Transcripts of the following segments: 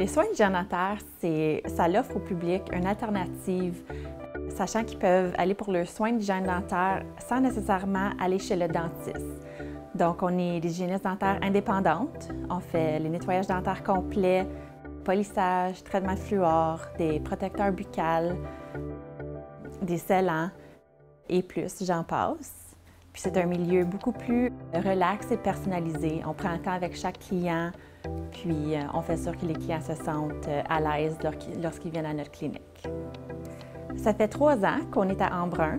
Les soins d'hygiène dentaire, ça l'offre au public une alternative, sachant qu'ils peuvent aller pour leurs soins d'hygiène dentaire sans nécessairement aller chez le dentiste. Donc, on est des hygiénistes dentaires indépendantes. On fait les nettoyages dentaires complets, polissage, traitement de fluor, des protecteurs buccales, des scellants et plus, j'en passe. Puis c'est un milieu beaucoup plus relax et personnalisé. On prend le temps avec chaque client, puis on fait sûr que les clients se sentent à l'aise lorsqu'ils viennent à notre clinique. Ça fait 3 ans qu'on est à Embrun.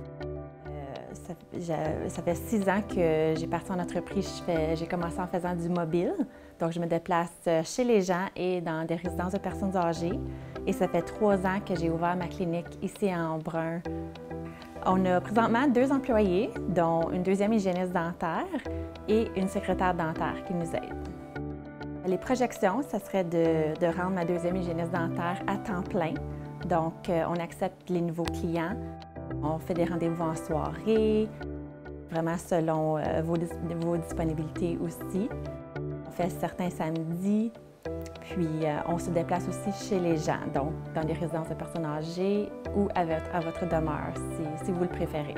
Ça fait 6 ans que j'ai parti en entreprise. J'ai commencé en faisant du mobile. Donc, je me déplace chez les gens et dans des résidences de personnes âgées. Et ça fait 3 ans que j'ai ouvert ma clinique ici à Embrun. On a présentement 2 employés, dont une 2e hygiéniste dentaire et une secrétaire dentaire qui nous aide. Les projections, ça serait de rendre ma 2e hygiéniste dentaire à temps plein. Donc, on accepte les nouveaux clients. On fait des rendez-vous en soirée, vraiment selon vos disponibilités aussi. On fait certains samedis, puis on se déplace aussi chez les gens, donc dans des résidences de personnes âgées ou à votre demeure, si vous le préférez.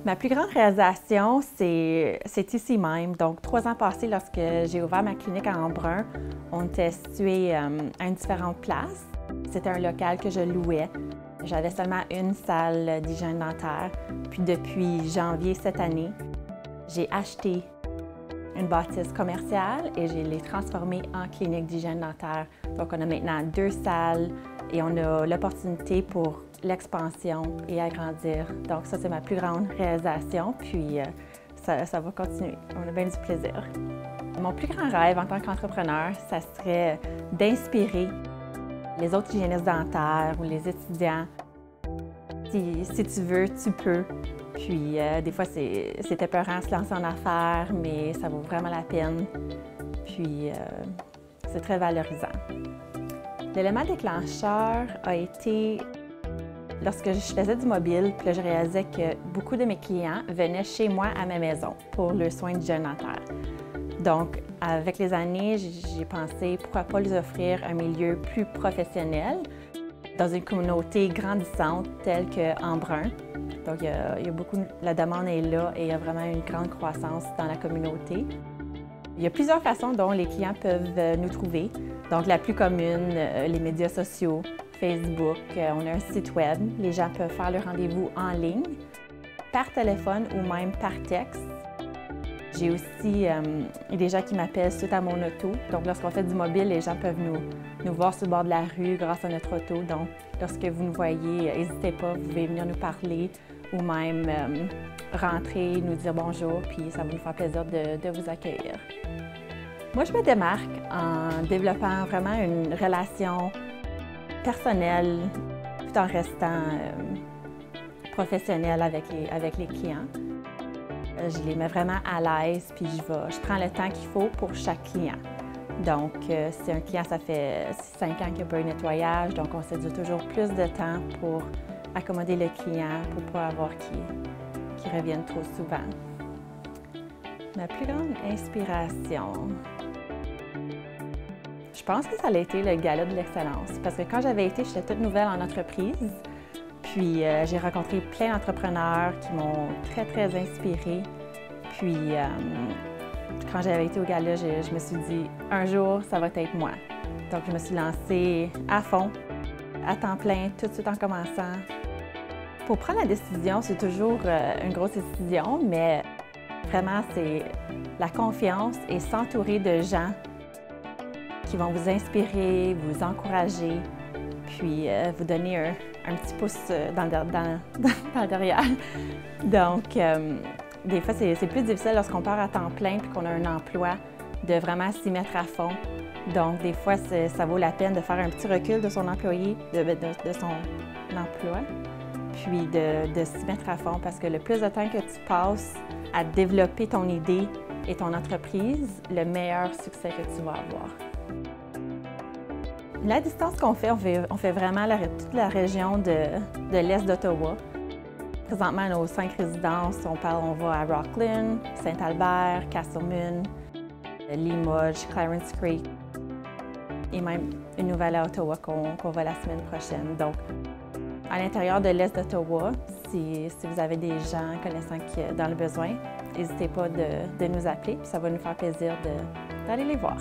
Ma plus grande réalisation, c'est ici même. Donc, 3 ans passés, lorsque j'ai ouvert ma clinique à Embrun, on était situé à une différente place. C'était un local que je louais. J'avais seulement une salle d'hygiène dentaire. Puis depuis janvier cette année, j'ai acheté une bâtisse commerciale et je l'ai transformée en clinique d'hygiène dentaire. Donc, on a maintenant 2 salles et on a l'opportunité pour l'expansion et agrandir. Donc, ça, c'est ma plus grande réalisation. Puis, ça va continuer. On a bien du plaisir. Mon plus grand rêve en tant qu'entrepreneur, ça serait d'inspirer les autres hygiénistes dentaires ou les étudiants. Si tu veux, tu peux. Puis des fois, c'est épeurant de se lancer en affaires, mais ça vaut vraiment la peine. Puis c'est très valorisant. L'élément déclencheur a été lorsque je faisais du mobile, puis là, je réalisais que beaucoup de mes clients venaient chez moi à ma maison pour le soin d'hygiène dentaire. Donc, avec les années, j'ai pensé pourquoi pas les offrir un milieu plus professionnel dans une communauté grandissante telle qu'Embrun. Donc, la demande est là et il y a vraiment une grande croissance dans la communauté. Il y a plusieurs façons dont les clients peuvent nous trouver. Donc, la plus commune, les médias sociaux, Facebook, on a un site web. Les gens peuvent faire le rendez-vous en ligne, par téléphone ou même par texte. J'ai aussi des gens qui m'appellent suite à mon auto. Donc, lorsqu'on fait du mobile, les gens peuvent nous voir sur le bord de la rue grâce à notre auto. Donc, lorsque vous nous voyez, n'hésitez pas, vous pouvez venir nous parler ou même rentrer, nous dire bonjour, puis ça va nous faire plaisir de vous accueillir. Moi, je me démarque en développant vraiment une relation personnelle tout en restant professionnelle avec les clients. Je les mets vraiment à l'aise, puis je prends le temps qu'il faut pour chaque client. Donc, si un client, ça fait 5 ans qu'il n'y a pas eu de nettoyage, donc on se dit toujours plus de temps pour accommoder le client, pour ne pas avoir qui revienne trop souvent. Ma plus grande inspiration, je pense que ça a été le Gala de l'excellence, parce que quand j'avais été, j'étais toute nouvelle en entreprise. Puis j'ai rencontré plein d'entrepreneurs qui m'ont très inspirée. Puis quand j'avais été au gala, je me suis dit, un jour, ça va être moi. Donc je me suis lancée à fond, à temps plein, tout de suite en commençant. Pour prendre la décision, c'est toujours une grosse décision, mais vraiment, c'est la confiance et s'entourer de gens qui vont vous inspirer, vous encourager, puis vous donner un petit pouce dans le derrière. Donc, des fois, c'est plus difficile lorsqu'on part à temps plein et qu'on a un emploi de vraiment s'y mettre à fond. Donc, des fois, ça vaut la peine de faire un petit recul de son employé, de son emploi, puis de s'y mettre à fond parce que le plus de temps que tu passes à développer ton idée et ton entreprise, le meilleur succès que tu vas avoir. La distance qu'on fait, on fait vraiment toute la région de l'Est d'Ottawa. Présentement, nos 5 résidences, on va à Rockland, Saint-Albert, Castleman, Limoges, Clarence Creek. et même une nouvelle à Ottawa qu'on va la semaine prochaine. Donc, à l'intérieur de l'Est d'Ottawa, si vous avez des gens connaissant qui dans le besoin, n'hésitez pas de nous appeler, puis ça va nous faire plaisir d'aller les voir.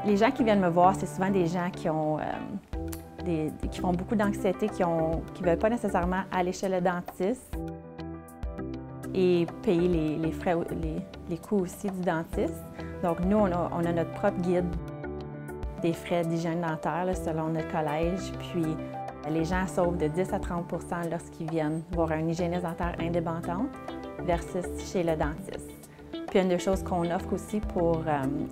Les gens qui viennent me voir, c'est souvent des gens qui font beaucoup d'anxiété, qui ne veulent pas nécessairement aller chez le dentiste et payer les frais, les coûts aussi du dentiste. Donc nous, on a notre propre guide des frais d'hygiène dentaire là, selon notre collège. Puis les gens sauvent de 10 à 30 % lorsqu'ils viennent voir un hygiéniste dentaire indépendant versus chez le dentiste. Puis une des choses qu'on offre aussi pour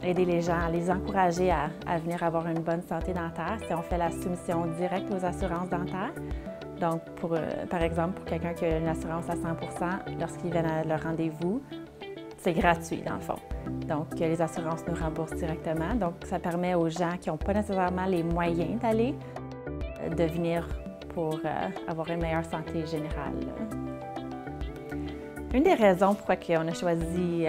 aider les gens, les encourager à venir avoir une bonne santé dentaire, c'est qu'on fait la soumission directe aux assurances dentaires. Donc, par exemple, pour quelqu'un qui a une assurance à 100 % lorsqu'il vient à leur rendez-vous, c'est gratuit dans le fond. Donc, les assurances nous remboursent directement. Donc, ça permet aux gens qui n'ont pas nécessairement les moyens d'aller, de venir pour avoir une meilleure santé générale. Une des raisons pourquoi on a choisi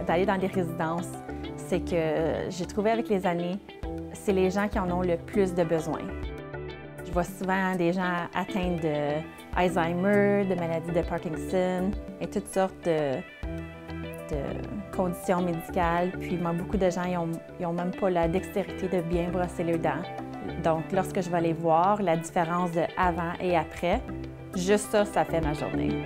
d'aller dans des résidences, c'est que j'ai trouvé avec les années, c'est les gens qui en ont le plus de besoins. Je vois souvent des gens atteints d'Alzheimer, de maladies de Parkinson et toutes sortes de conditions médicales. Puis beaucoup de gens, ils n'ont même pas la dextérité de bien brosser leurs dents. Donc, lorsque je vais les voir, la différence de avant et après, juste ça fait ma journée.